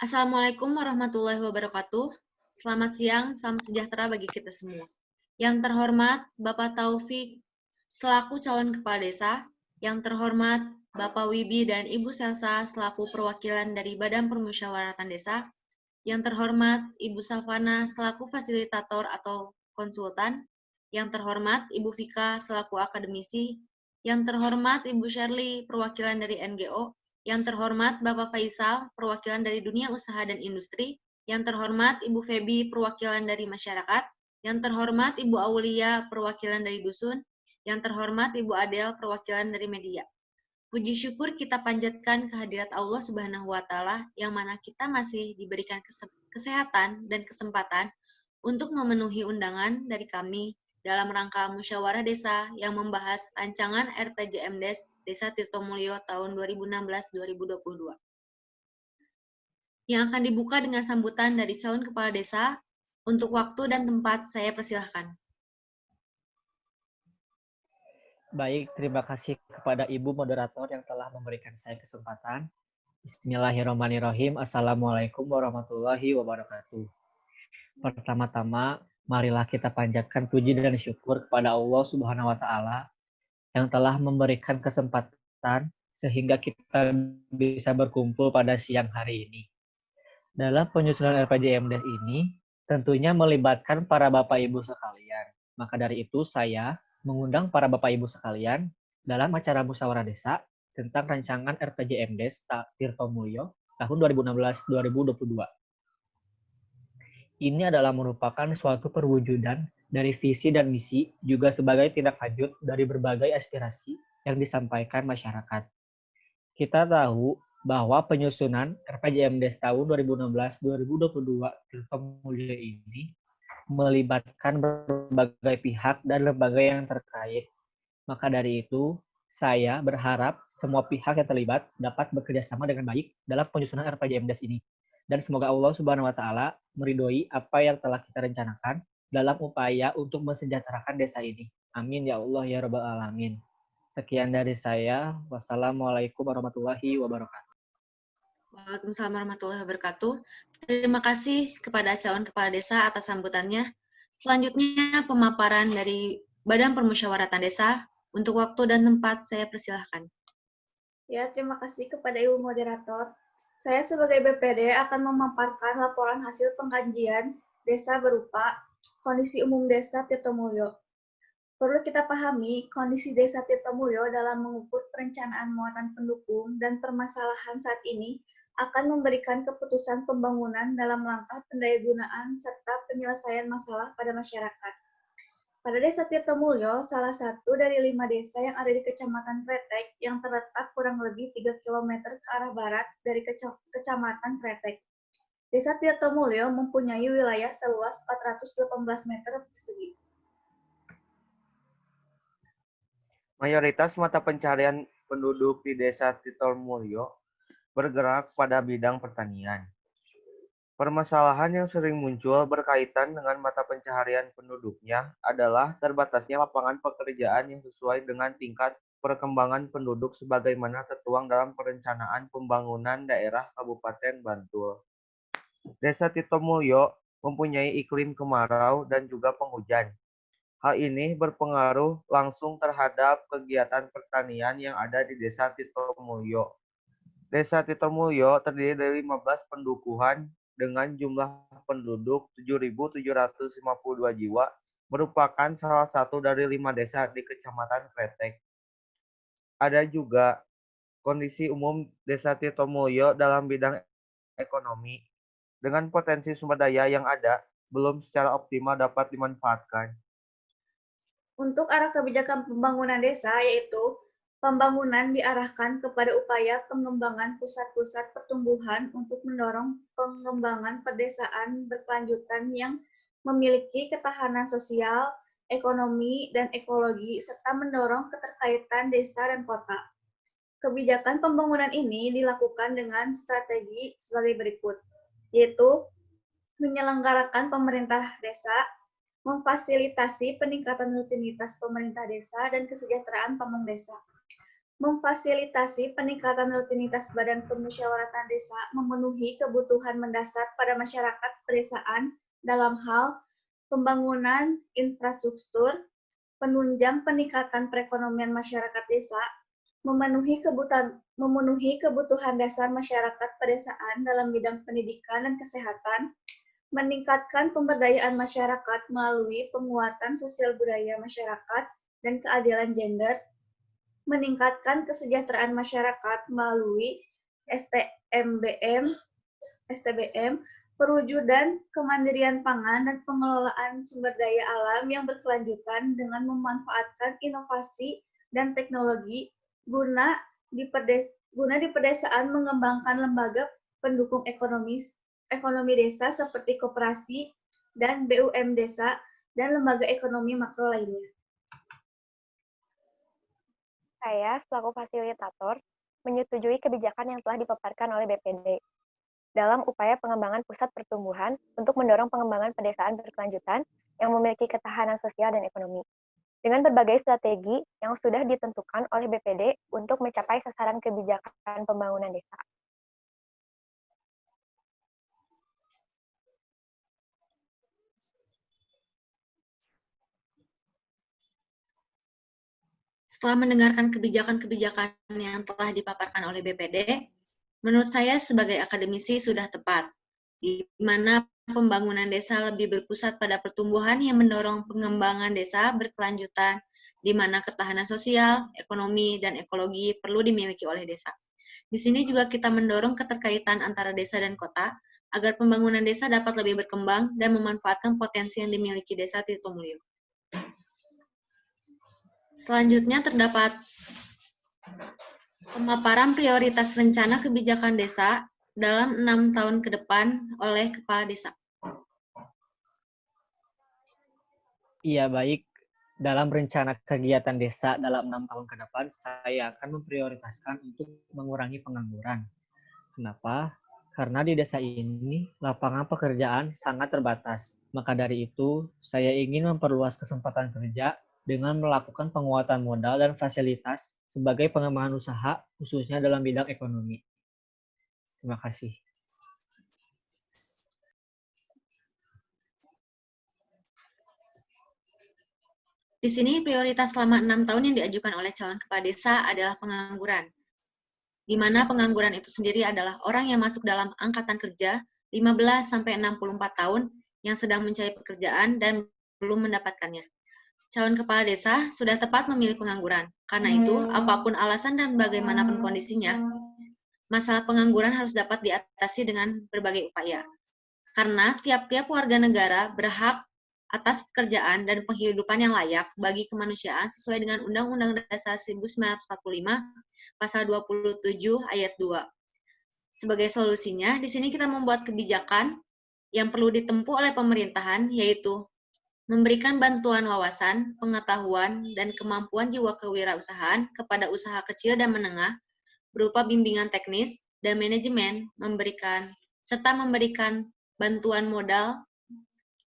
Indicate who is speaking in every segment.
Speaker 1: Assalamualaikum warahmatullahi wabarakatuh. Selamat siang, salam sejahtera bagi kita semua. Yang terhormat Bapak Taufik selaku calon kepala desa, yang terhormat Bapak Wibi dan Ibu Selsa selaku perwakilan dari Badan Permusyawaratan Desa, yang terhormat Ibu Savana selaku fasilitator atau konsultan, yang terhormat Ibu Vika selaku akademisi, yang terhormat Ibu Shirley perwakilan dari NGO, yang terhormat Bapak Faisal perwakilan dari dunia usaha dan industri, yang terhormat Ibu Febi perwakilan dari masyarakat, yang terhormat Ibu Aulia perwakilan dari dusun, yang terhormat Ibu Adel perwakilan dari media. Puji syukur kita panjatkan kehadirat Allah Subhanahu wa Ta'ala, yang mana kita masih diberikan kesehatan dan kesempatan untuk memenuhi undangan dari kami dalam rangka musyawarah desa yang membahas rancangan RPJMDes Desa Tirtomulyo tahun 2016-2022. Yang akan dibuka dengan sambutan dari calon kepala desa. Untuk waktu dan tempat saya persilahkan.
Speaker 2: Baik, terima kasih kepada Ibu Moderator yang telah memberikan saya kesempatan. Bismillahirrahmanirrahim. Assalamualaikum warahmatullahi wabarakatuh. Pertama-tama, marilah kita panjatkan puji dan syukur kepada Allah Subhanahu wa Ta'ala yang telah memberikan kesempatan sehingga kita bisa berkumpul pada siang hari ini. Dalam penyusunan RPJMDes ini, tentunya melibatkan para Bapak Ibu sekalian. Maka dari itu, saya mengundang para Bapak Ibu sekalian dalam acara musyawarah desa tentang rancangan RPJMDes Tirtomulyo tahun 2016-2022. Ini adalah merupakan suatu perwujudan dari visi dan misi, juga sebagai tindak lanjut dari berbagai aspirasi yang disampaikan masyarakat. Kita tahu bahwa penyusunan RPJMDes tahun 2016-2022 Tirtomulyo ini melibatkan berbagai pihak dan lembaga yang terkait. Maka dari itu, saya berharap semua pihak yang terlibat dapat bekerja sama dengan baik dalam penyusunan RPJMDes ini. Dan semoga Allah Subhanahu wa Ta'ala meridhoi apa yang telah kita rencanakan dalam upaya untuk mensejahterakan desa ini. Amin ya Allah ya Rabbal Alamin. Sekian dari saya. Wassalamualaikum warahmatullahi wabarakatuh.
Speaker 1: Waalaikumsalam warahmatullahi wabarakatuh. Terima kasih kepada calon kepala desa atas sambutannya. Selanjutnya pemaparan dari Badan Permusyawaratan Desa. Untuk waktu dan tempat saya persilahkan.
Speaker 3: Ya, terima kasih kepada Ibu Moderator. Saya sebagai BPD akan memaparkan laporan hasil pengkajian desa berupa kondisi umum desa Tirtomulyo. Perlu kita pahami, kondisi desa Tirtomulyo dalam mengukur perencanaan muatan pendukung dan permasalahan saat ini akan memberikan keputusan pembangunan dalam langkah pendayagunaan serta penyelesaian masalah pada masyarakat. Pada Desa Tirtomulyo, salah satu dari 5 desa yang ada di Kecamatan Kretek yang terletak kurang lebih 3 km ke arah barat dari Kecamatan Kretek. Desa Tirtomulyo mempunyai wilayah seluas 418 meter persegi.
Speaker 4: Mayoritas mata pencaharian penduduk di Desa Tirtomulyo bergerak pada bidang pertanian. Permasalahan yang sering muncul berkaitan dengan mata pencaharian penduduknya adalah terbatasnya lapangan pekerjaan yang sesuai dengan tingkat perkembangan penduduk sebagaimana tertuang dalam Perencanaan Pembangunan Daerah Kabupaten Bantul. Desa Tirtomulyo mempunyai iklim kemarau dan juga penghujan. Hal ini berpengaruh langsung terhadap kegiatan pertanian yang ada di Desa Tirtomulyo. Desa Tirtomulyo terdiri dari 15 pendukuhan dengan jumlah penduduk 7.752 jiwa, merupakan salah satu dari 5 desa di Kecamatan Kretek. Ada juga kondisi umum Desa Tirtomulyo dalam bidang ekonomi, dengan potensi sumber daya yang ada, belum secara optimal dapat dimanfaatkan.
Speaker 3: Untuk arah kebijakan pembangunan desa, yaitu pembangunan diarahkan kepada upaya pengembangan pusat-pusat pertumbuhan untuk mendorong pengembangan pedesaan berkelanjutan yang memiliki ketahanan sosial, ekonomi, dan ekologi, serta mendorong keterkaitan desa dan kota. Kebijakan pembangunan ini dilakukan dengan strategi sebagai berikut, yaitu menyelenggarakan pemerintah desa, memfasilitasi peningkatan rutinitas pemerintah desa dan kesejahteraan pamong desa, memfasilitasi peningkatan rutinitas Badan Permusyawaratan Desa memenuhi kebutuhan mendasar pada masyarakat pedesaan dalam hal pembangunan infrastruktur, penunjang peningkatan perekonomian masyarakat desa, memenuhi kebutuhan dasar masyarakat pedesaan dalam bidang pendidikan dan kesehatan, meningkatkan pemberdayaan masyarakat melalui penguatan sosial budaya masyarakat dan keadilan gender, meningkatkan kesejahteraan masyarakat melalui STBM, perwujudan kemandirian pangan dan pengelolaan sumber daya alam yang berkelanjutan dengan memanfaatkan inovasi dan teknologi guna di pedesaan mengembangkan lembaga pendukung ekonomi desa seperti koperasi dan BUM desa dan lembaga ekonomi makro lainnya.
Speaker 5: Saya, selaku fasilitator, menyetujui kebijakan yang telah dipaparkan oleh BPD dalam upaya pengembangan pusat pertumbuhan untuk mendorong pengembangan pedesaan berkelanjutan yang memiliki ketahanan sosial dan ekonomi. Dengan berbagai strategi yang sudah ditentukan oleh BPD untuk mencapai sasaran kebijakan pembangunan desa.
Speaker 1: Setelah mendengarkan kebijakan-kebijakan yang telah dipaparkan oleh BPD, menurut saya sebagai akademisi sudah tepat, di mana pembangunan desa lebih berpusat pada pertumbuhan yang mendorong pengembangan desa berkelanjutan, di mana ketahanan sosial, ekonomi, dan ekologi perlu dimiliki oleh desa. Di sini juga kita mendorong keterkaitan antara desa dan kota, agar pembangunan desa dapat lebih berkembang dan memanfaatkan potensi yang dimiliki desa Tirtomulyo. Selanjutnya terdapat pemaparan prioritas rencana kebijakan desa dalam 6 tahun ke depan oleh Kepala Desa.
Speaker 2: Iya, baik. Dalam rencana kegiatan desa dalam 6 tahun ke depan, saya akan memprioritaskan untuk mengurangi pengangguran. Kenapa? Karena di desa ini lapangan pekerjaan sangat terbatas. Maka dari itu, saya ingin memperluas kesempatan kerja dengan melakukan penguatan modal dan fasilitas sebagai pengembangan usaha, khususnya dalam bidang ekonomi. Terima kasih.
Speaker 1: Di sini prioritas selama 6 tahun yang diajukan oleh calon kepala desa adalah pengangguran, di mana pengangguran itu sendiri adalah orang yang masuk dalam angkatan kerja 15-64 tahun yang sedang mencari pekerjaan dan belum mendapatkannya. Calon kepala desa sudah tepat memilih pengangguran. Karena itu, apapun alasan dan bagaimanapun kondisinya, masalah pengangguran harus dapat diatasi dengan berbagai upaya. Karena tiap-tiap warga negara berhak atas pekerjaan dan penghidupan yang layak bagi kemanusiaan sesuai dengan Undang-Undang Dasar 1945, Pasal 27 Ayat 2. Sebagai solusinya, di sini kita membuat kebijakan yang perlu ditempuh oleh pemerintahan, yaitu memberikan bantuan wawasan, pengetahuan, dan kemampuan jiwa kewirausahaan kepada usaha kecil dan menengah, berupa bimbingan teknis dan manajemen, serta memberikan bantuan modal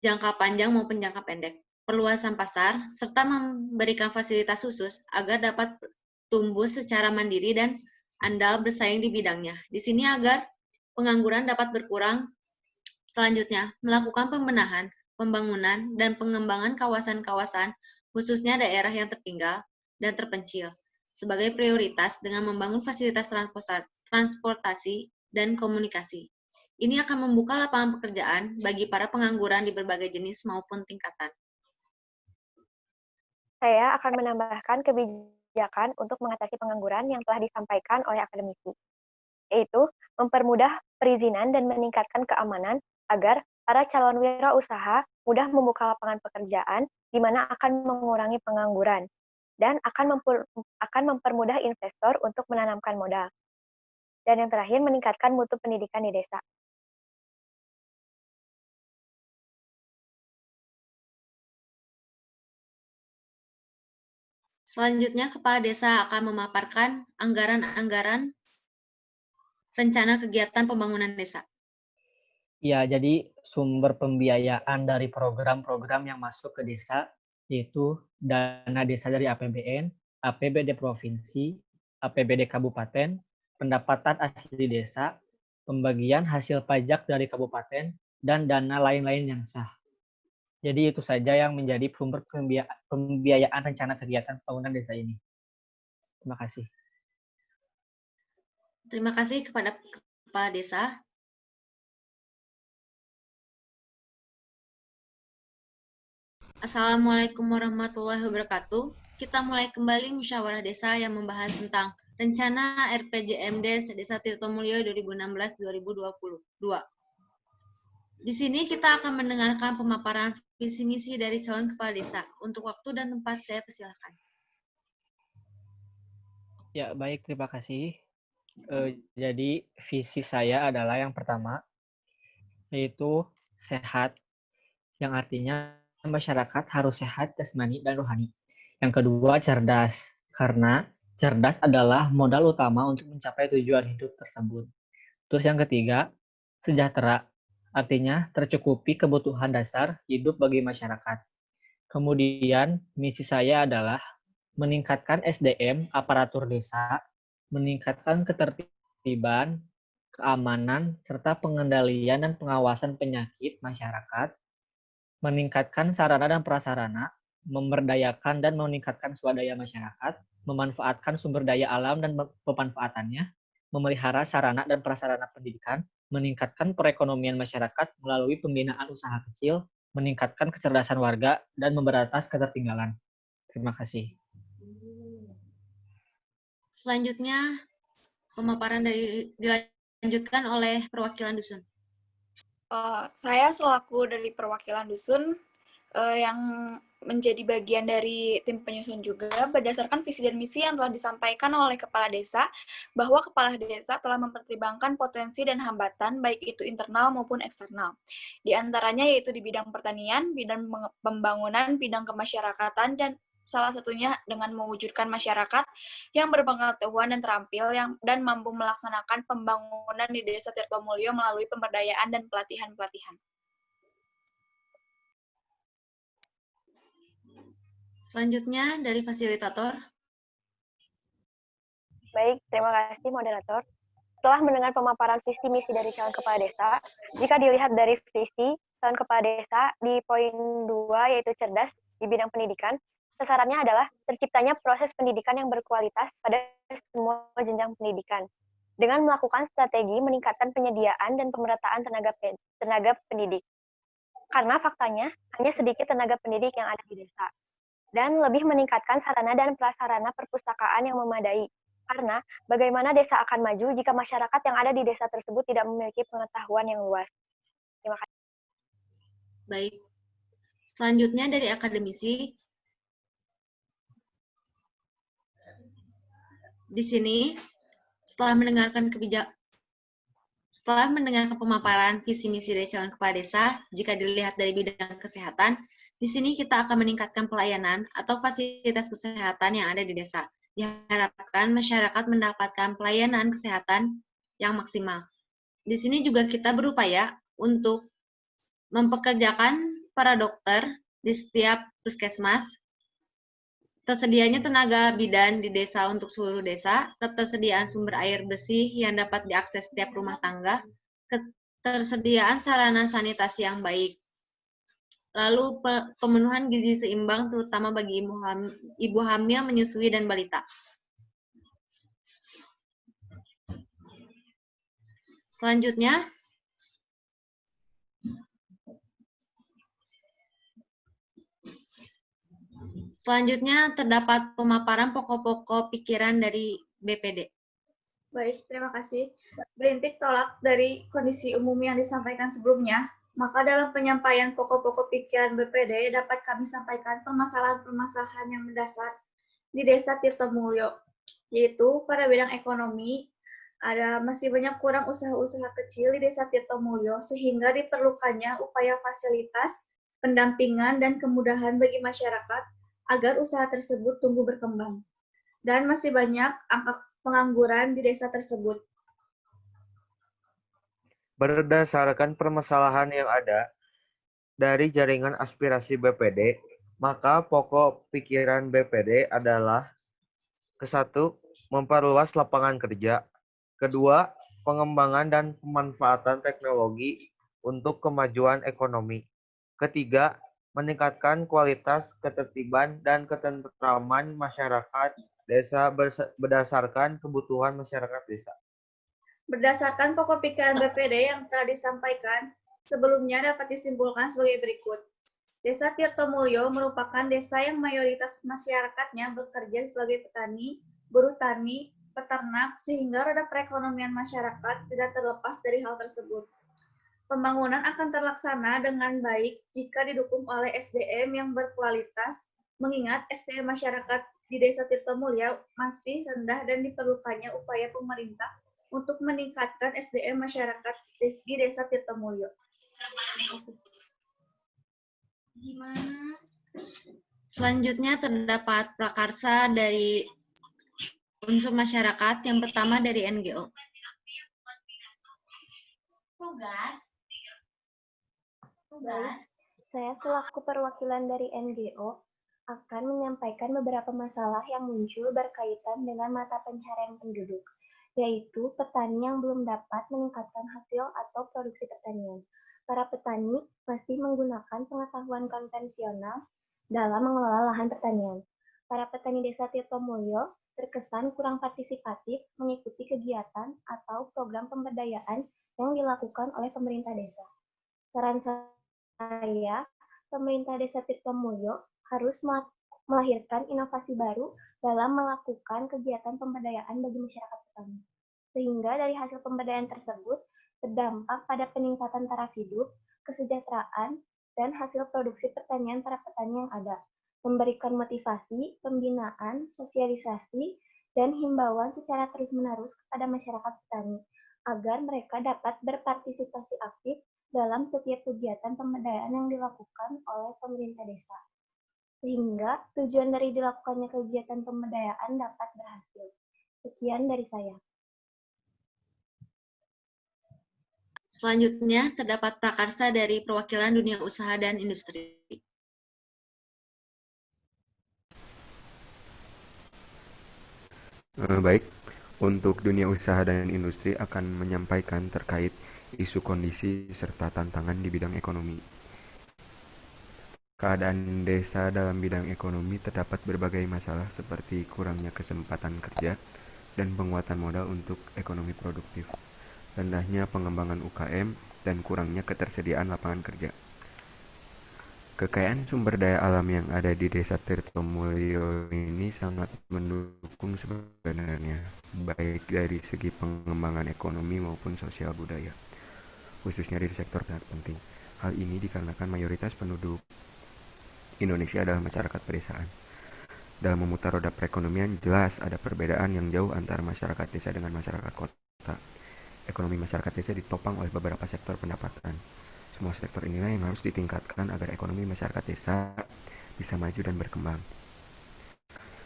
Speaker 1: jangka panjang maupun jangka pendek, perluasan pasar, serta memberikan fasilitas khusus agar dapat tumbuh secara mandiri dan andal bersaing di bidangnya. Di sini agar pengangguran dapat berkurang. Selanjutnya, melakukan pembenahan, pembangunan, dan pengembangan kawasan-kawasan, khususnya daerah yang tertinggal dan terpencil, sebagai prioritas dengan membangun fasilitas transportasi dan komunikasi. Ini akan membuka lapangan pekerjaan bagi para pengangguran di berbagai jenis maupun tingkatan.
Speaker 5: Saya akan menambahkan kebijakan untuk mengatasi pengangguran yang telah disampaikan oleh akademisi, yaitu mempermudah perizinan dan meningkatkan keamanan agar para calon wirausaha mudah membuka lapangan pekerjaan, di mana akan mengurangi pengangguran, dan akan mempermudah investor untuk menanamkan modal. Dan yang terakhir, meningkatkan mutu pendidikan di desa.
Speaker 1: Selanjutnya, Kepala Desa akan memaparkan anggaran-anggaran rencana kegiatan pembangunan desa.
Speaker 2: Ya, jadi sumber pembiayaan dari program-program yang masuk ke desa yaitu dana desa dari APBN, APBD provinsi, APBD kabupaten, pendapatan asli desa, pembagian hasil pajak dari kabupaten, dan dana lain-lain yang sah. Jadi itu saja yang menjadi sumber pembiayaan rencana kegiatan pembangunan desa ini. Terima kasih.
Speaker 1: Terima kasih kepada Kepala Desa. Assalamualaikum warahmatullahi wabarakatuh. Kita mulai kembali musyawarah desa yang membahas tentang rencana RPJMD Desa Tirtomulyo 2016-2022. Di sini kita akan mendengarkan pemaparan visi misi dari calon kepala desa. Untuk waktu dan tempat saya persilakan.
Speaker 2: Ya, baik, terima kasih. Jadi visi saya adalah yang pertama, yaitu sehat, yang artinya masyarakat harus sehat jasmani dan rohani. Yang kedua, cerdas, karena cerdas adalah modal utama untuk mencapai tujuan hidup tersebut. Terus yang ketiga, sejahtera, artinya tercukupi kebutuhan dasar hidup bagi masyarakat. Kemudian, misi saya adalah meningkatkan SDM aparatur desa, meningkatkan ketertiban, keamanan, serta pengendalian dan pengawasan penyakit masyarakat, meningkatkan sarana dan prasarana, memberdayakan dan meningkatkan swadaya masyarakat, memanfaatkan sumber daya alam dan pemanfaatannya, memelihara sarana dan prasarana pendidikan, meningkatkan perekonomian masyarakat melalui pembinaan usaha kecil, meningkatkan kecerdasan warga, dan memberantas ketertinggalan. Terima kasih.
Speaker 1: Selanjutnya, pemaparan dilanjutkan oleh perwakilan dusun.
Speaker 3: Saya selaku dari perwakilan dusun yang menjadi bagian dari tim penyusun juga, berdasarkan visi dan misi yang telah disampaikan oleh Kepala Desa, bahwa Kepala Desa telah mempertimbangkan potensi dan hambatan, baik itu internal maupun eksternal. Di antaranya yaitu di bidang pertanian, bidang pembangunan, bidang kemasyarakatan, dan salah satunya dengan mewujudkan masyarakat yang berpengetahuan dan terampil dan mampu melaksanakan pembangunan di Desa Tirtomulyo melalui pemberdayaan dan pelatihan-pelatihan.
Speaker 1: Selanjutnya dari fasilitator.
Speaker 5: Baik, terima kasih moderator. Setelah mendengar pemaparan visi misi dari calon kepala desa, jika dilihat dari visi calon kepala desa di poin 2 yaitu cerdas di bidang pendidikan, sasarannya adalah terciptanya proses pendidikan yang berkualitas pada semua jenjang pendidikan dengan melakukan strategi meningkatkan penyediaan dan pemerataan tenaga pendidik. Karena faktanya hanya sedikit tenaga pendidik yang ada di desa. Dan lebih meningkatkan sarana dan prasarana perpustakaan yang memadai. Karena bagaimana desa akan maju jika masyarakat yang ada di desa tersebut tidak memiliki pengetahuan yang luas. Terima kasih.
Speaker 1: Baik. Selanjutnya dari akademisi. Di sini, setelah mendengarkan pemaparan visi misi dari calon kepala desa, jika dilihat dari bidang kesehatan, di sini kita akan meningkatkan pelayanan atau fasilitas kesehatan yang ada di desa. Diharapkan masyarakat mendapatkan pelayanan kesehatan yang maksimal. Di sini juga kita berupaya untuk mempekerjakan para dokter di setiap puskesmas, tersedianya tenaga bidan di desa untuk seluruh desa, ketersediaan sumber air bersih yang dapat diakses setiap rumah tangga, ketersediaan sarana sanitasi yang baik, lalu pemenuhan gizi seimbang terutama bagi ibu hamil, menyusui, dan balita. Selanjutnya terdapat pemaparan pokok-pokok pikiran dari BPD.
Speaker 3: Baik, terima kasih. Berintik tolak dari kondisi umum yang disampaikan sebelumnya, maka dalam penyampaian pokok-pokok pikiran BPD dapat kami sampaikan permasalahan-permasalahan yang mendasar di Desa Tirtomulyo, yaitu pada bidang ekonomi, masih banyak kurang usaha-usaha kecil di Desa Tirtomulyo, sehingga diperlukannya upaya fasilitas, pendampingan, dan kemudahan bagi masyarakat agar usaha tersebut tumbuh berkembang. Dan masih banyak angka pengangguran di desa tersebut.
Speaker 4: Berdasarkan permasalahan yang ada dari jaringan aspirasi BPD, maka pokok pikiran BPD adalah ke-1, memperluas lapangan kerja. Kedua, pengembangan dan pemanfaatan teknologi untuk kemajuan ekonomi. Ketiga, meningkatkan kualitas, ketertiban, dan ketentraman masyarakat desa berdasarkan kebutuhan masyarakat desa.
Speaker 3: Berdasarkan pokok pikiran BPD yang telah disampaikan, sebelumnya dapat disimpulkan sebagai berikut. Desa Tirtomulyo merupakan desa yang mayoritas masyarakatnya bekerja sebagai petani, buruh tani, peternak, sehingga roda perekonomian masyarakat tidak terlepas dari hal tersebut. Pembangunan akan terlaksana dengan baik jika didukung oleh SDM yang berkualitas, mengingat SDM masyarakat di Desa Tirtomulyo masih rendah dan diperlukannya upaya pemerintah untuk meningkatkan SDM masyarakat di Desa Tirtomulyo.
Speaker 1: Selanjutnya terdapat prakarsa dari unsur masyarakat. Yang pertama dari NGO. Tugas.
Speaker 5: Saya selaku perwakilan dari NGO akan menyampaikan beberapa masalah yang muncul berkaitan dengan mata pencarian penduduk, yaitu petani yang belum dapat meningkatkan hasil atau produksi pertanian. Para petani masih menggunakan pengetahuan konvensional dalam mengelola lahan pertanian. Para petani Desa Tirtomulyo terkesan kurang partisipatif mengikuti kegiatan atau program pemberdayaan yang dilakukan oleh pemerintah desa. Saran saya, pemerintah Desa Tirtomulyo harus melahirkan inovasi baru dalam melakukan kegiatan pemberdayaan bagi masyarakat petani. Sehingga dari hasil pemberdayaan tersebut berdampak pada peningkatan taraf hidup, kesejahteraan, dan hasil produksi pertanian para petani yang ada. Memberikan motivasi, pembinaan, sosialisasi, dan himbauan secara terus-menerus kepada masyarakat petani, agar mereka dapat berpartisipasi aktif dalam setiap kegiatan pemberdayaan yang dilakukan oleh pemerintah desa. Sehingga tujuan dari dilakukannya kegiatan pemberdayaan dapat berhasil. Sekian dari saya.
Speaker 1: Selanjutnya terdapat prakarsa dari perwakilan dunia usaha dan industri.
Speaker 6: Baik, untuk dunia usaha dan industri akan menyampaikan terkait isu kondisi serta tantangan di bidang ekonomi. Keadaan desa dalam bidang ekonomi terdapat berbagai masalah seperti kurangnya kesempatan kerja dan penguatan modal untuk ekonomi produktif, rendahnya pengembangan UKM, dan kurangnya ketersediaan lapangan kerja. Kekayaan sumber daya alam yang ada di Desa Tirtomulyo ini sangat mendukung sebenarnya, baik dari segi pengembangan ekonomi maupun sosial budaya, khususnya di sektor sangat penting. Hal ini dikarenakan mayoritas penduduk Indonesia adalah masyarakat pedesaan. Dalam memutar roda perekonomian, jelas ada perbedaan yang jauh antara masyarakat desa dengan masyarakat kota. Ekonomi masyarakat desa ditopang oleh beberapa sektor pendapatan. Semua sektor inilah yang harus ditingkatkan agar ekonomi masyarakat desa bisa maju dan berkembang.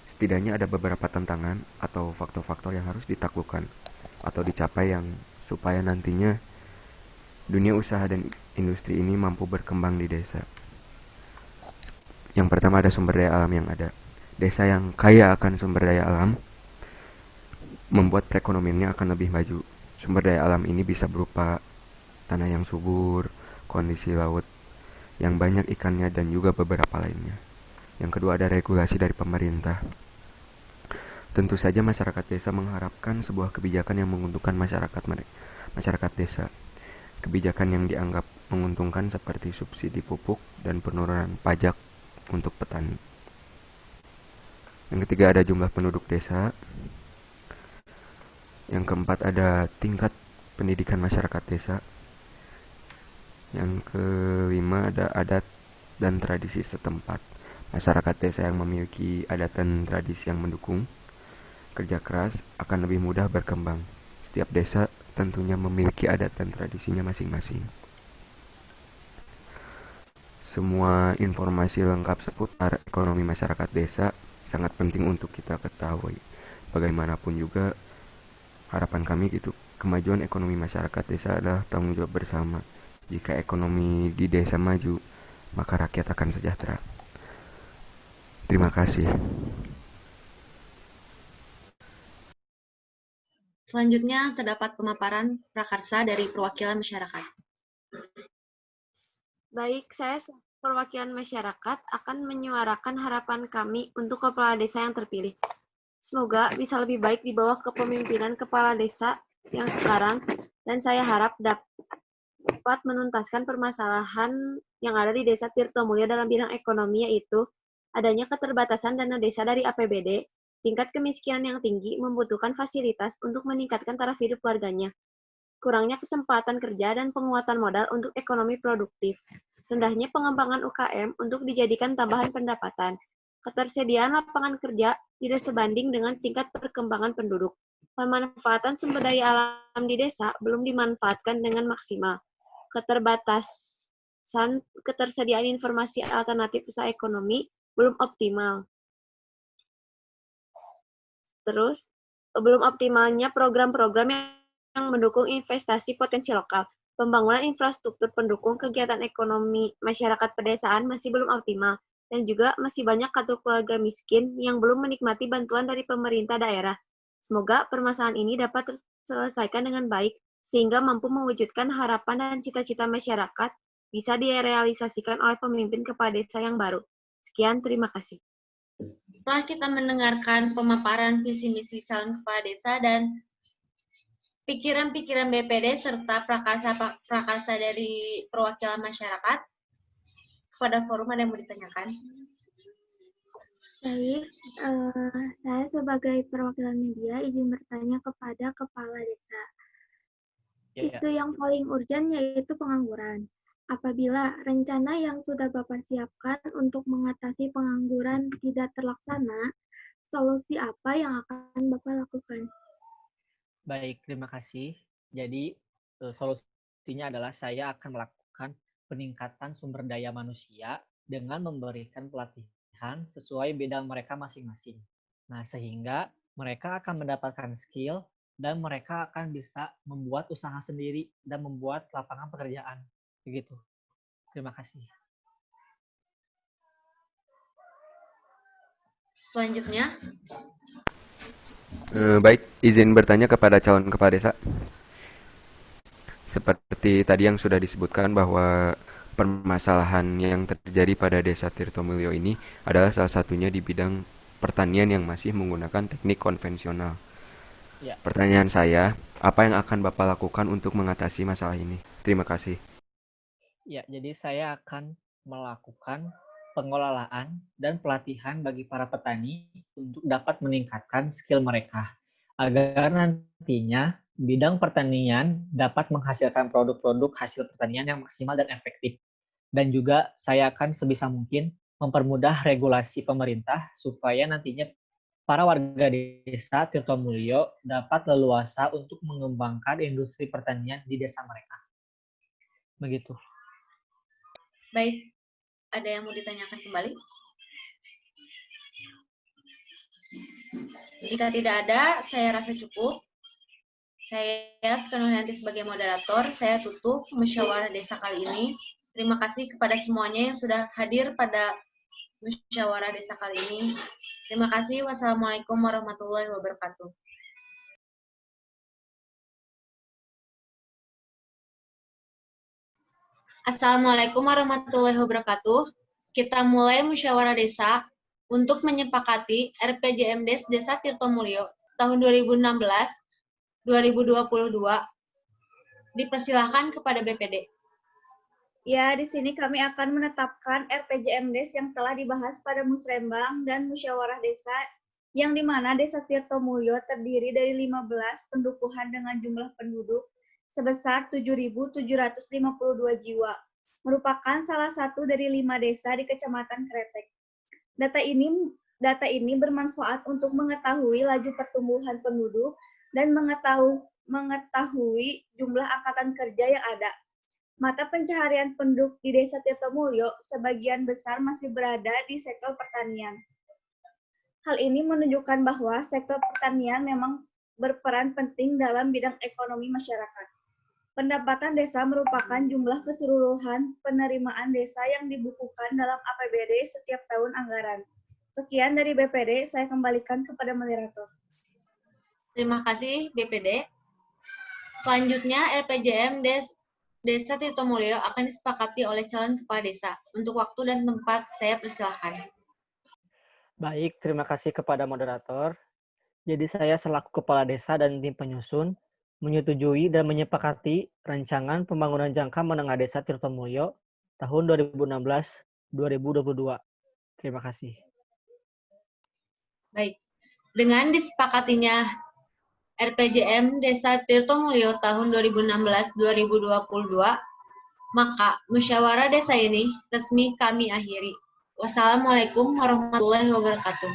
Speaker 6: Setidaknya ada beberapa tantangan atau faktor-faktor yang harus ditaklukkan atau dicapai yang supaya nantinya dunia usaha dan industri ini mampu berkembang di desa. Yang pertama ada sumber daya alam yang ada. Desa yang kaya akan sumber daya alam membuat perekonomiannya akan lebih maju. Sumber daya alam ini bisa berupa tanah yang subur, kondisi laut yang banyak ikannya, dan juga beberapa lainnya. Yang kedua ada regulasi dari pemerintah. Tentu saja masyarakat desa mengharapkan sebuah kebijakan yang menguntungkan masyarakat desa. Kebijakan yang dianggap menguntungkan seperti subsidi pupuk dan penurunan pajak untuk petani. Yang ketiga ada jumlah penduduk desa. Yang keempat ada tingkat pendidikan masyarakat desa. Yang kelima ada adat dan tradisi setempat. Masyarakat desa yang memiliki adat dan tradisi yang mendukung kerja keras akan lebih mudah berkembang. Setiap desa tentunya memiliki adat dan tradisinya masing-masing. Semua informasi lengkap seputar ekonomi masyarakat desa sangat penting untuk kita ketahui. Bagaimanapun juga harapan kami gitu, kemajuan ekonomi masyarakat desa adalah tanggung jawab bersama. Jika ekonomi di desa maju, maka rakyat akan sejahtera. Terima kasih.
Speaker 1: Selanjutnya terdapat pemaparan prakarsa dari perwakilan masyarakat.
Speaker 7: Baik, saya perwakilan masyarakat akan menyuarakan harapan kami untuk kepala desa yang terpilih. Semoga bisa lebih baik di bawah kepemimpinan kepala desa yang sekarang, dan saya harap dapat menuntaskan permasalahan yang ada di Desa Tirtomulyo dalam bidang ekonomi, yaitu adanya keterbatasan dana desa dari APBD, tingkat kemiskinan yang tinggi membutuhkan fasilitas untuk meningkatkan taraf hidup warganya, kurangnya kesempatan kerja dan penguatan modal untuk ekonomi produktif, rendahnya pengembangan UKM untuk dijadikan tambahan pendapatan, ketersediaan lapangan kerja tidak sebanding dengan tingkat perkembangan penduduk, pemanfaatan sumber daya alam di desa belum dimanfaatkan dengan maksimal, ketersediaan informasi alternatif usaha ekonomi belum optimal. Terus, belum optimalnya program-program yang mendukung investasi potensi lokal. Pembangunan infrastruktur pendukung kegiatan ekonomi masyarakat pedesaan masih belum optimal, dan juga masih banyak kartu keluarga miskin yang belum menikmati bantuan dari pemerintah daerah. Semoga permasalahan ini dapat terselesaikan dengan baik, sehingga mampu mewujudkan harapan dan cita-cita masyarakat bisa direalisasikan oleh pemimpin kepala desa yang baru. Sekian, terima kasih.
Speaker 1: Setelah kita mendengarkan pemaparan visi misi calon kepala desa dan pikiran-pikiran BPD serta prakarsa dari perwakilan masyarakat, kepada forum ada yang mau ditanyakan?
Speaker 3: Baik, saya sebagai perwakilan media izin bertanya kepada kepala desa. Isu yang paling urgent yaitu pengangguran. Apabila rencana yang sudah Bapak siapkan untuk mengatasi pengangguran tidak terlaksana, solusi apa yang akan Bapak lakukan?
Speaker 2: Baik, terima kasih. Jadi, solusinya adalah saya akan melakukan peningkatan sumber daya manusia dengan memberikan pelatihan sesuai bidang mereka masing-masing. Nah, sehingga mereka akan mendapatkan skill dan mereka akan bisa membuat usaha sendiri dan membuat lapangan pekerjaan. Begitu. Terima kasih.
Speaker 1: Selanjutnya,
Speaker 6: Baik, izin bertanya kepada calon kepala desa. Seperti tadi yang sudah disebutkan bahwa permasalahan yang terjadi pada Desa Tirtomulyo ini adalah salah satunya di bidang pertanian yang masih menggunakan teknik konvensional.
Speaker 2: Ya.
Speaker 6: Pertanyaan saya, apa yang akan Bapak lakukan untuk mengatasi masalah ini? Terima kasih.
Speaker 2: Ya, jadi saya akan melakukan pengelolaan dan pelatihan bagi para petani untuk dapat meningkatkan skill mereka agar nantinya bidang pertanian dapat menghasilkan produk-produk hasil pertanian yang maksimal dan efektif. Dan juga saya akan sebisa mungkin mempermudah regulasi pemerintah supaya nantinya para warga desa Tirtomulyo dapat leluasa untuk mengembangkan industri pertanian di desa mereka. Begitu.
Speaker 1: baik, ada yang mau ditanyakan kembali? Jika tidak ada, saya rasa cukup. Saya Nurhanti sebagai moderator, saya tutup musyawarah desa kali ini. Terima kasih kepada semuanya yang sudah hadir pada musyawarah desa kali ini. Terima kasih. Wassalamualaikum warahmatullahi wabarakatuh. Assalamualaikum warahmatullahi wabarakatuh. Kita mulai musyawarah desa untuk menyepakati RPJMDes Desa Tirtomulyo tahun 2016-2022. Dipersilahkan kepada BPD.
Speaker 3: Ya, di sini kami akan menetapkan RPJMDes yang telah dibahas pada musrembang dan musyawarah desa, yang di mana Desa Tirtomulyo terdiri dari 15 pendukuhan dengan jumlah penduduk sebesar 7.752 jiwa, merupakan salah satu dari 5 desa di Kecamatan Kretek. Data ini bermanfaat untuk mengetahui laju pertumbuhan penduduk dan mengetahui jumlah angkatan kerja yang ada. Mata pencaharian penduduk di Desa Tirtomulyo sebagian besar masih berada di sektor pertanian. Hal ini menunjukkan bahwa sektor pertanian memang berperan penting dalam bidang ekonomi masyarakat. Pendapatan desa merupakan jumlah keseluruhan penerimaan desa yang dibukukan dalam APBD setiap tahun anggaran. Sekian dari BPD, saya kembalikan kepada moderator.
Speaker 1: Terima kasih BPD. Selanjutnya RPJM Desa Tirtomulyo akan disepakati oleh calon kepala desa. Untuk waktu dan tempat saya persilahkan.
Speaker 2: Baik, terima kasih kepada moderator. Jadi saya selaku kepala desa dan tim penyusun menyetujui dan menyepakati rancangan pembangunan jangka menengah desa Tirtomulyo tahun 2016-2022. Terima kasih.
Speaker 1: Baik, dengan disepakatinya RPJM Desa Tirtomulyo tahun 2016-2022, maka musyawarah desa ini resmi kami akhiri. Wassalamualaikum warahmatullahi wabarakatuh.